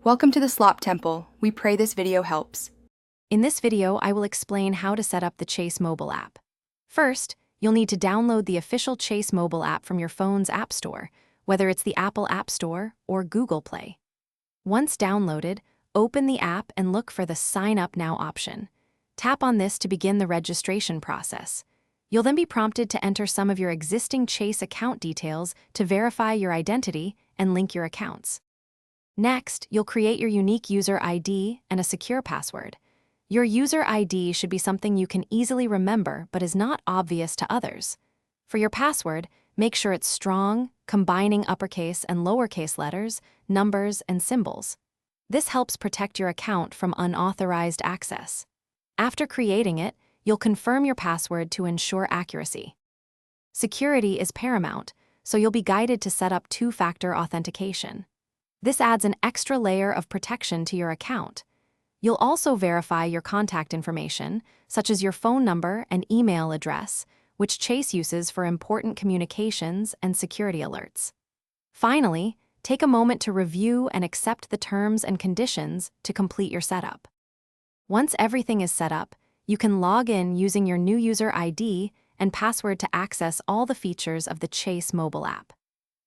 Welcome to the Slop Temple. We pray this video helps. In this video, I will explain how to set up the Chase mobile app. First, you'll need to download the official Chase mobile app from your phone's app store, whether it's the Apple App Store or Google Play. Once downloaded, open the app and look for the Sign Up Now option. Tap on this to begin the registration process. You'll then be prompted to enter some of your existing Chase account details to verify your identity and link your accounts. Next, you'll create your unique user ID and a secure password. Your user ID should be something you can easily remember but is not obvious to others. For your password, make sure it's strong, combining uppercase and lowercase letters, numbers, and symbols. This helps protect your account from unauthorized access. After creating it, you'll confirm your password to ensure accuracy. Security is paramount, so you'll be guided to set up two-factor authentication. This adds an extra layer of protection to your account. You'll also verify your contact information, such as your phone number and email address, which Chase uses for important communications and security alerts. Finally, take a moment to review and accept the terms and conditions to complete your setup. Once everything is set up, you can log in using your new user ID and password to access all the features of the Chase mobile app.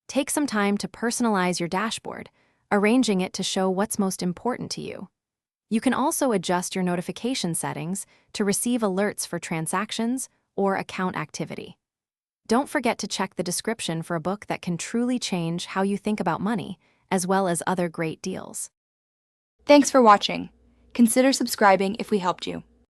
Take some time to personalize your dashboard, arranging it to show what's most important to you. You can also adjust your notification settings to receive alerts for transactions or account activity. Don't forget to check the description for a book that can truly change how you think about money, as well as other great deals. Thanks for watching. Consider subscribing if we helped you.